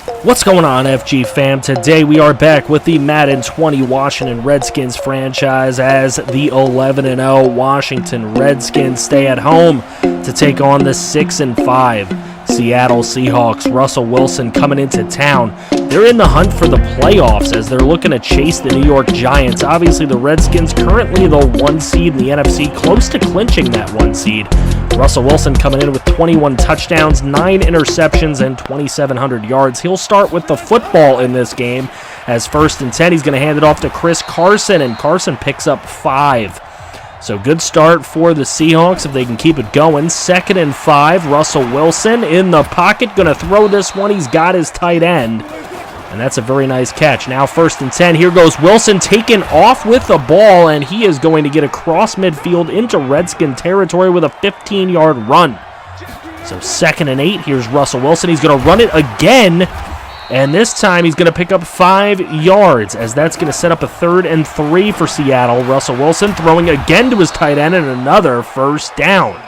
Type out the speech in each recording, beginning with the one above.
What's going on, FG fam? Today we are back with the Madden 20 Washington Redskins franchise as the 11-0 Washington Redskins stay at home to take on the 6-5 Seattle Seahawks. Russell Wilson coming into town. They're in the hunt for the playoffs as they're looking to chase the New York Giants. Obviously, the Redskins currently the 1 seed in the NFC, close to clinching that 1 seed. Russell Wilson coming in with 21 touchdowns, 9 interceptions, and 2,700 yards. He'll start with the football in this game. As 1st and 10, he's going to hand it off to Chris Carson, and Carson picks up 5. So good start for the Seahawks if they can keep it going. 2nd and 5, Russell Wilson in the pocket, going to throw this one. He's got his tight end, and that's a very nice catch. Now 1st and 10, here goes Wilson taking off with the ball, and he is going to get across midfield into Redskin territory with a 15-yard run. So 2nd and 8, here's Russell Wilson. He's going to run it again, and this time he's going to pick up 5 yards as that's going to set up a 3rd and 3 for Seattle. Russell Wilson throwing again to his tight end and another 1st down.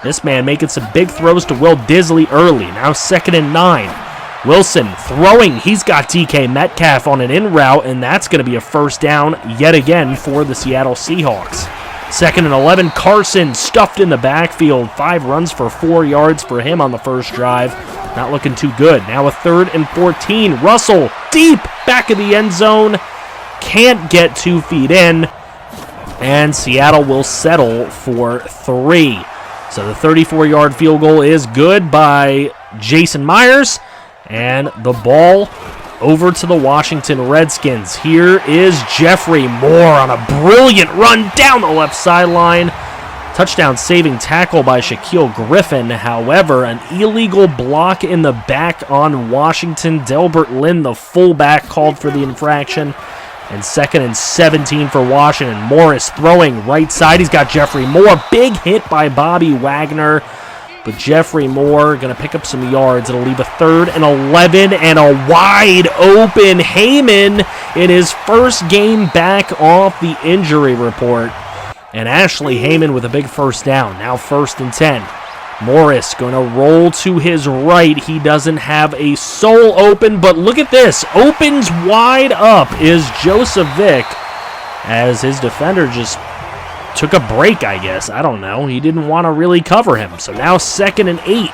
This man making some big throws to Will Disley early. Now 2nd and 9. Wilson throwing. He's got DK Metcalf on an in route, and that's going to be a 1st down yet again for the Seattle Seahawks. 2nd and 11. Carson stuffed in the backfield. 5 runs for 4 yards for him on the first drive. Not looking too good. Now a 3rd and 14. Russell deep back of the end zone. Can't get 2 feet in. And Seattle will settle for 3. So the 34-yard field goal is good by Jason Myers. And the ball over to the Washington Redskins. Here is Jeffrey Moore on a brilliant run down the left sideline. Touchdown saving tackle by Shaquille Griffin. However, an illegal block in the back on Washington. Delbert Lynn, the fullback, called for the infraction. And 2nd and 17 for Washington. Morris throwing right side. He's got Jeffrey Moore. Big hit by Bobby Wagner. But Jeffrey Moore going to pick up some yards. It'll leave a 3rd and 11 and a wide open Heyman in his first game back off the injury report. And Ashley Heyman with a big 1st down. Now 1st and 10. Morris going to roll to his right. He doesn't have a soul open, but look at this. Opens wide up is Joseph Vick as his defender just took a break, I guess. I don't know. He didn't want to really cover him. So now 2nd and 8.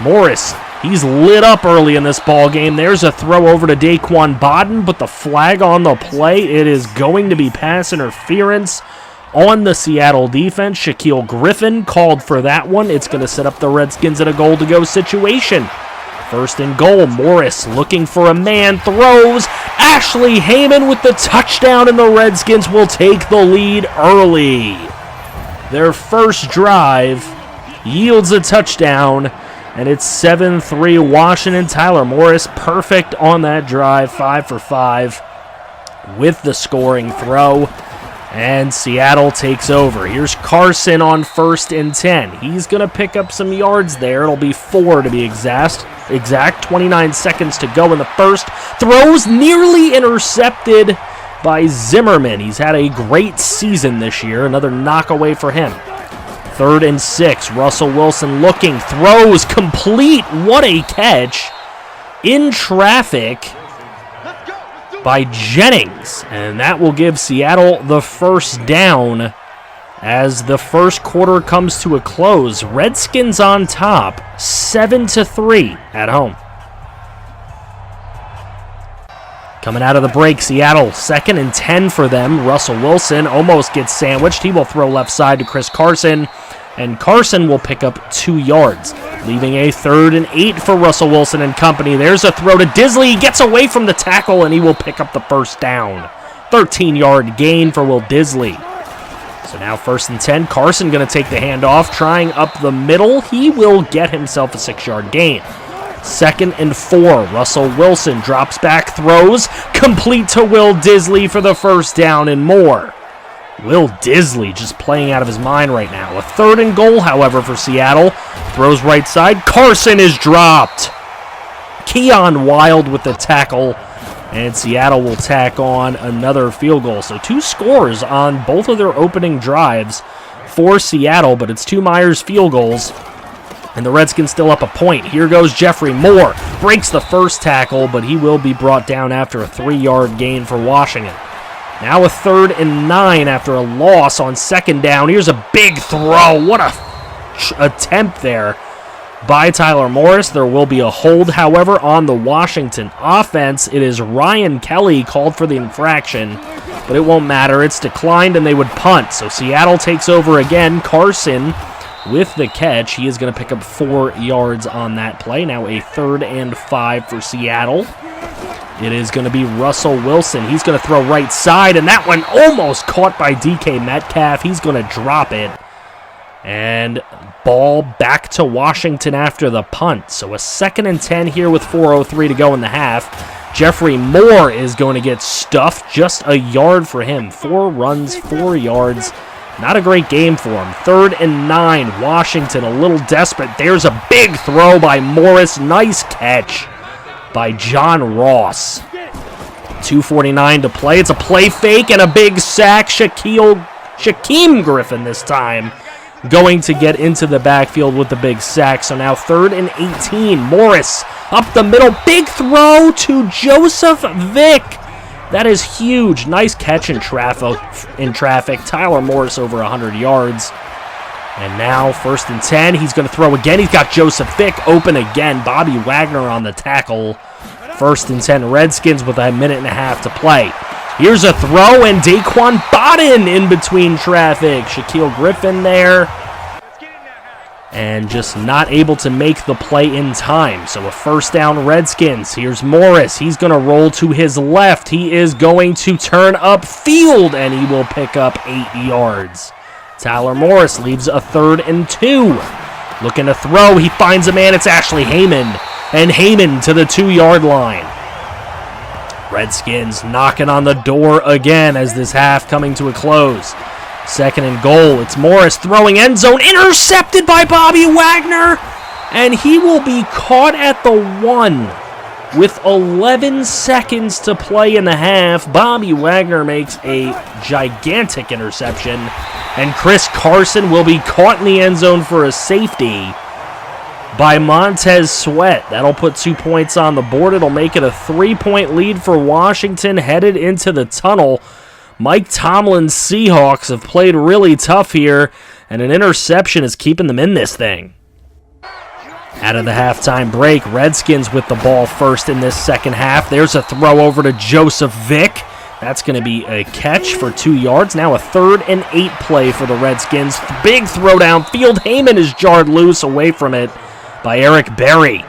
Morris, he's lit up early in this ball game. There's a throw over to Daquan Bodden, but the flag on the play, it is going to be pass interference on the Seattle defense. Shaquille Griffin called for that one. It's going to set up the Redskins in a goal-to-go situation. 1st and goal. Morris looking for a man. Throws. Ashley Heyman with the touchdown, and the Redskins will take the lead early. Their first drive yields a touchdown, and it's 7-3 Washington. Tyler Morris perfect on that drive. 5 for 5 with the scoring throw. And Seattle takes over. Here's Carson on 1st and 10. He's going to pick up some yards there. It'll be 4 to be exact. 29 seconds to go in the first. Throws nearly intercepted by Zimmerman. He's had a great season this year. Another knockaway for him. 3rd and 6. Russell Wilson looking. Throws complete. What a catch. In traffic by Jennings, and that will give Seattle the 1st down as the first quarter comes to a close. Redskins on top, 7-3 at home. Coming out of the break, Seattle 2nd and 10 for them. Russell Wilson almost gets sandwiched. He will throw left side to Chris Carson, and Carson will pick up 2 yards, leaving a 3rd and 8 for Russell Wilson and company. There's a throw to Disley. He gets away from the tackle, and he will pick up the 1st down. 13-yard gain for Will Disley. So now 1st and 10. Carson going to take the handoff, trying up the middle. He will get himself a 6-yard gain. 2nd and 4. Russell Wilson drops back, throws, complete to Will Disley for the 1st down and more. Will Disley just playing out of his mind right now. A 3rd and goal, however, for Seattle. Throws right side. Carson is dropped. Keon Wild with the tackle. And Seattle will tack on another field goal. So 2 scores on both of their opening drives for Seattle, but it's 2 Myers field goals. And the Redskins still up a point. Here goes Jeffrey Moore. Breaks the first tackle, but he will be brought down after a 3-yard gain for Washington. Now a 3rd and 9 after a loss on 2nd down. Here's a big throw. What a attempt there by Tyler Morris. There will be a hold, however, on the Washington offense. It is Ryan Kelly called for the infraction, but it won't matter. It's declined, and they would punt. So Seattle takes over again. Carson with the catch. He is going to pick up 4 yards on that play. Now a 3rd and 5 for Seattle. It is going to be Russell Wilson. He's going to throw right side, and that one almost caught by DK Metcalf. He's going to drop it. And ball back to Washington after the punt. So a 2nd and 10 here with 4:03 to go in the half. Jeffrey Moore is going to get stuffed. Just a yard for him. 4 runs, 4 yards. Not a great game for him. 3rd and 9. Washington a little desperate. There's a big throw by Morris. Nice catch by John Ross. 2:49 to play. It's a play fake and a big sack. Shaquem Griffin this time going to get into the backfield with the big sack. So now 3rd and 18. Morris up the middle. Big throw to Joseph Vick. That is huge. Nice catch in traffic. Tyler Morris over 100 yards. And now 1st and 10. He's going to throw again. He's got Joseph Vick open again. Bobby Wagner on the tackle. 1st and 10 Redskins with a minute and a half to play. Here's a throw, and Daquan Bodden in between traffic. Shaquille Griffin there. And just not able to make the play in time. So a 1st down Redskins. Here's Morris. He's going to roll to his left. He is going to turn upfield, and he will pick up 8 yards. Tyler Morris leaves a 3rd and 2. Looking to throw. He finds a man. It's Ashley Heyman. And Heyman to the 2-yard line. Redskins knocking on the door again as this half coming to a close. 2nd and goal. It's Morris throwing end zone. Intercepted by Bobby Wagner. And he will be caught at the 1 with 11 seconds to play in the half. Bobby Wagner makes a gigantic interception. And Chris Carson will be caught in the end zone for a safety by Montez Sweat. That'll put 2 points on the board. It'll make it a 3-point lead for Washington headed into the tunnel. Mike Tomlin's Seahawks have played really tough here, and an interception is keeping them in this thing. Out of the halftime break, Redskins with the ball first in this 2nd half. There's a throw over to Joseph Vick. That's going to be a catch for 2 yards. Now a 3rd and 8 play for the Redskins. Big throw downfield. Heyman is jarred loose away from it by Eric Berry.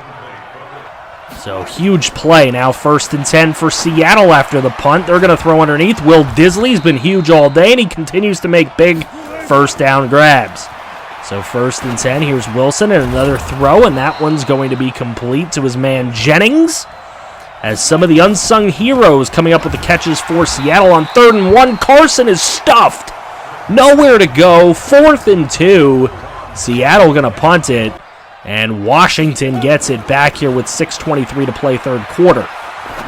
So huge play. Now 1st and 10 for Seattle after the punt. They're going to throw underneath. Will Disley's been huge all day, and he continues to make big 1st down grabs. So 1st and 10. Here's Wilson and another throw, and that one's going to be complete to his man Jennings. As some of the unsung heroes coming up with the catches for Seattle on 3rd and 1. Carson is stuffed. Nowhere to go. 4th and 2. Seattle going to punt it. And Washington gets it back here with 6:23 to play 3rd quarter.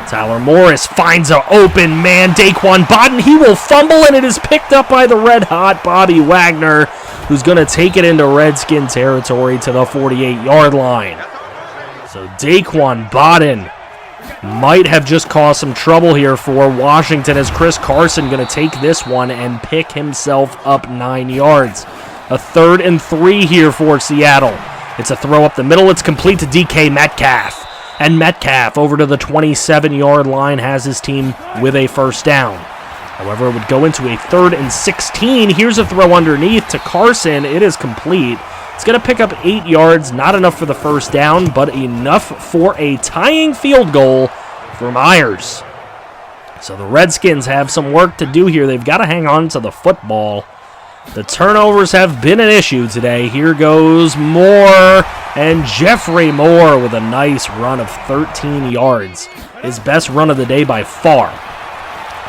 Tyler Morris finds an open man. Daquan Bodden, he will fumble, and it is picked up by the red-hot Bobby Wagner, who's going to take it into Redskin territory to the 48-yard line. So Daquan Bodden might have just caused some trouble here for Washington, as Chris Carson going to take this one and pick himself up 9 yards. A 3rd and 3 here for Seattle. It's a throw up the middle. It's complete to DK Metcalf. And Metcalf over to the 27-yard line has his team with a 1st down. However, it would go into a 3rd and 16. Here's a throw underneath to Carson. It is complete. It's going to pick up 8 yards. Not enough for the 1st down, but enough for a tying field goal for Myers. So the Redskins have some work to do here. They've got to hang on to the football. The turnovers have been an issue today. Here goes Moore, and Jeffrey Moore with a nice run of 13 yards. His best run of the day by far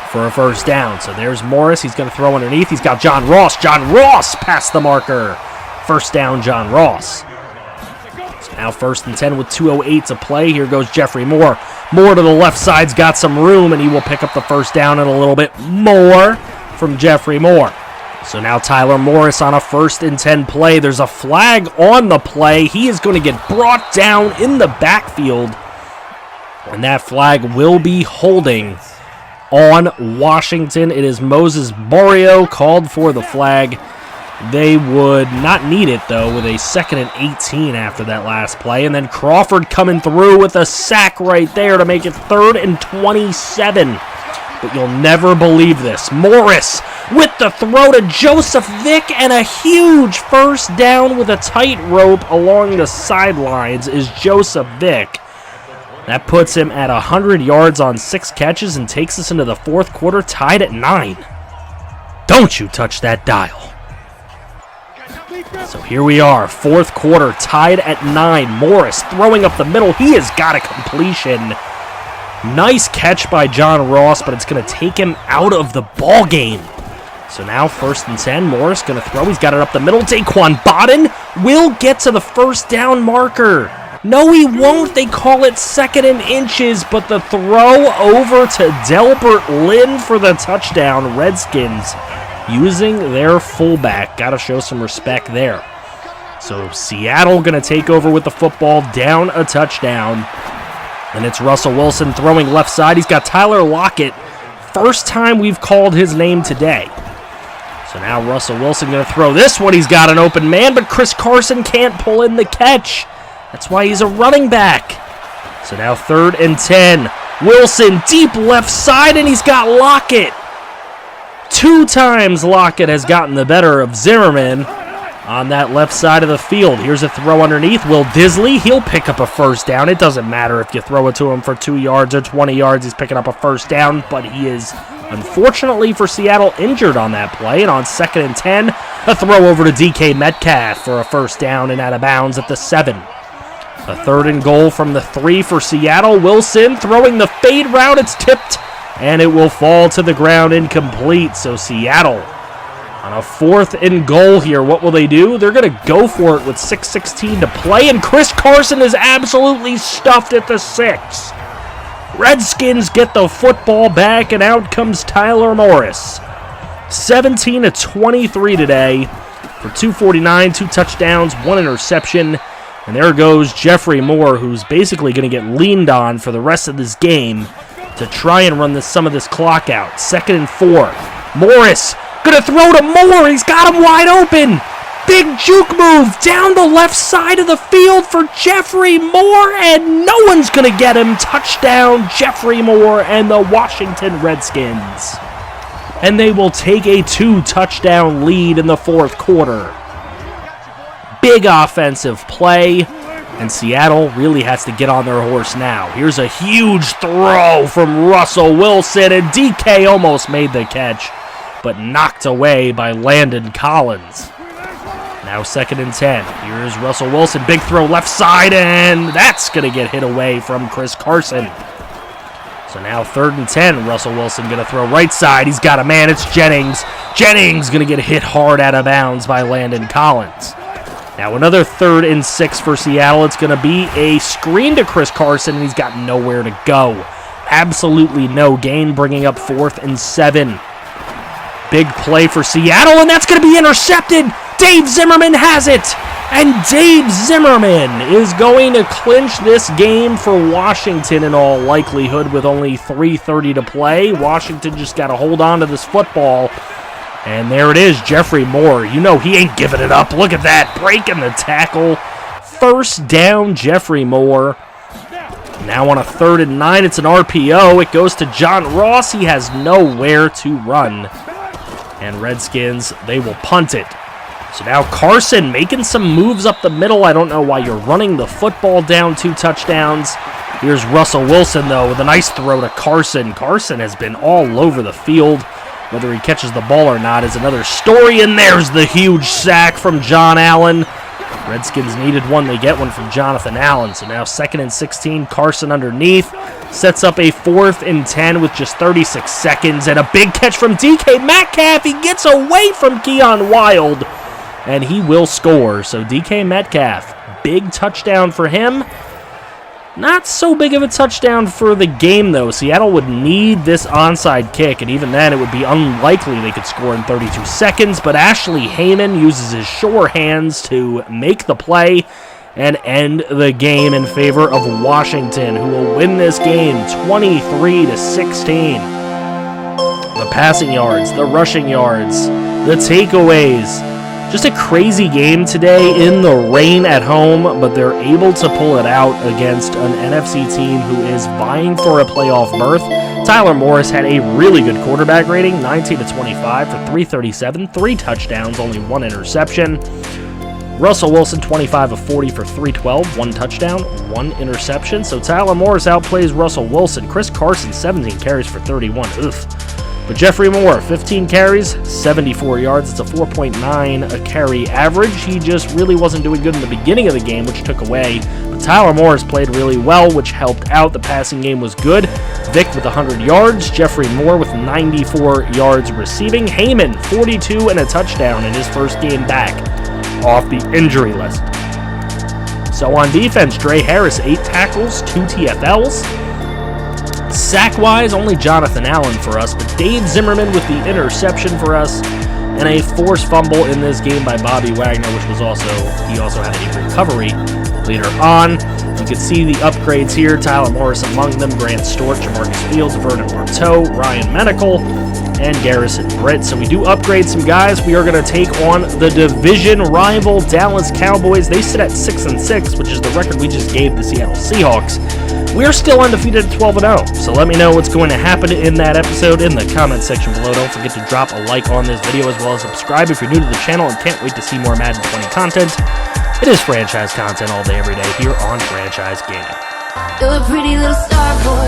for a 1st down. So there's Morris. He's going to throw underneath. He's got John Ross. John Ross past the marker. 1st down, John Ross. So now 1st and 10 with 2:08 to play. Here goes Jeffrey Moore. Moore to the left side's got some room, and he will pick up the 1st down and a little bit more from Jeffrey Moore. So now Tyler Morris on a 1st and 10 play. There's a flag on the play. He is going to get brought down in the backfield. And that flag will be holding on Washington. It is Moses Barrio called for the flag. They would not need it, though, with a 2nd and 18 after that last play. And then Crawford coming through with a sack right there to make it 3rd and 27. But you'll never believe this. Morris with the throw to Joseph Vick, and a huge 1st down with a tight rope along the sidelines is Joseph Vick. That puts him at 100 yards on 6 catches and takes us into the 4th quarter tied at 9. Don't you touch that dial. So here we are, 4th quarter tied at 9. Morris throwing up the middle. He has got a completion. Nice catch by John Ross, but it's going to take him out of the ball game. So now 1st and 10. Morris going to throw. He's got it up the middle. Daquan Bodden will get to the 1st down marker. No, he won't. They call it 2nd and inches, but the throw over to Delbert Lynn for the touchdown. Redskins using their fullback. Got to show some respect there. So Seattle going to take over with the football, down a touchdown. And it's Russell Wilson throwing left side. He's got Tyler Lockett. First time we've called his name today. So now Russell Wilson going to throw this one. He's got an open man, but Chris Carson can't pull in the catch. That's why he's a running back. So now 3rd and 10. Wilson deep left side, and he's got Lockett. 2 times Lockett has gotten the better of Zimmerman on that left side of the field. Here's a throw underneath. Will Disley, he'll pick up a 1st down. It doesn't matter if you throw it to him for 2 yards or 20 yards. He's picking up a 1st down, but he is, unfortunately for Seattle, injured on that play. And on 2nd and 10, a throw over to DK Metcalf for a 1st down and out of bounds at the 7. A 3rd and goal from the 3 for Seattle. Wilson throwing the fade route. It's tipped, and it will fall to the ground incomplete. So Seattle on a 4th and goal here. What will they do? They're going to go for it with 6:16 to play, and Chris Carson is absolutely stuffed at the 6. Redskins get the football back, and out comes Tyler Morris. 17 of 23 today for 249, 2 touchdowns, 1 interception. And there goes Jeffrey Moore, who's basically going to get leaned on for the rest of this game to try and run some of this clock out. 2nd and 4. Morris going to throw to Moore. He's got him wide open. Big juke move down the left side of the field for Jeffrey Moore, and no one's going to get him. Touchdown, Jeffrey Moore and the Washington Redskins. And they will take a 2-touchdown lead in the 4th quarter. Big offensive play, and Seattle really has to get on their horse now. Here's a huge throw from Russell Wilson, and DK almost made the catch, but knocked away by Landon Collins. Now 2nd and 10. Here's Russell Wilson. Big throw left side, and that's going to get hit away from Chris Carson. So now 3rd and 10. Russell Wilson going to throw right side. He's got a man. It's Jennings. Jennings going to get hit hard out of bounds by Landon Collins. Now another 3rd and 6 for Seattle. It's going to be a screen to Chris Carson, and he's got nowhere to go. Absolutely no gain, bringing up 4th and 7. Big play for Seattle, and that's going to be intercepted. Dave Zimmerman has it, and Dave Zimmerman is going to clinch this game for Washington in all likelihood with only 3:30 to play. Washington just got to hold on to this football. And there it is, Jeffrey Moore. You know he ain't giving it up. Look at that, breaking the tackle. 1st down, Jeffrey Moore. Now on a 3rd and 9, it's an RPO. It goes to John Ross. He has nowhere to run. And Redskins, they will punt it. So now Carson making some moves up the middle. I don't know why you're running the football down 2 touchdowns. Here's Russell Wilson, though, with a nice throw to Carson. Carson has been all over the field. Whether he catches the ball or not is another story, and there's the huge sack from John Allen. Redskins needed one. They get one from Jonathan Allen. So now 2nd and 16, Carson underneath. Sets up a 4th and 10 with just 36 seconds, and a big catch from DK Metcalf. He gets away from Keon Wild, and he will score. So DK Metcalf, big touchdown for him. Not so big of a touchdown for the game, though. Seattle would need this onside kick, and even then it would be unlikely they could score in 32 seconds, but Ashley Heyman uses his sure hands to make the play and end the game in favor of Washington, who will win this game 23-16. The passing yards, the rushing yards, the takeaways. Just a crazy game today in the rain at home, but they're able to pull it out against an NFC team who is vying for a playoff berth. Tyler Morris had a really good quarterback rating, 19-25 for 337, 3 touchdowns, only 1 interception. Russell Wilson, 25 of 40 for 312, 1 touchdown, 1 interception. So Tyler Morris outplays Russell Wilson. Chris Carson, 17 carries for 31. Oof. But Jeffrey Moore, 15 carries, 74 yards. It's a 4.9 a carry average. He just really wasn't doing good in the beginning of the game, which took away. But Tyler Morris played really well, which helped out. The passing game was good. Vic with 100 yards. Jeffrey Moore with 94 yards receiving. Heyman, 42 and a touchdown in his first game back off the injury list. So on defense, Dre Harris, 8 tackles, 2 TFLs. Sack-wise, only Jonathan Allen for us, but Dave Zimmerman with the interception for us, and a forced fumble in this game by Bobby Wagner, which was he also had a recovery later on. You can see the upgrades here, Tyler Morris among them, Grant Stewart, Jamarcus Fields, Vernon Marteau, Ryan Medical, and Garrison Britt. So we do upgrade some guys. We are going to take on the division rival Dallas Cowboys. They sit at 6-6, which is the record we just gave the Seattle Seahawks. We're still undefeated at 12-0, so let me know what's going to happen in that episode in the comment section below. Don't forget to drop a like on this video as well as subscribe if you're new to the channel and can't wait to see more Madden 20 content. It is franchise content all day, every day here on Franchise Gaming. You're a pretty little star boy.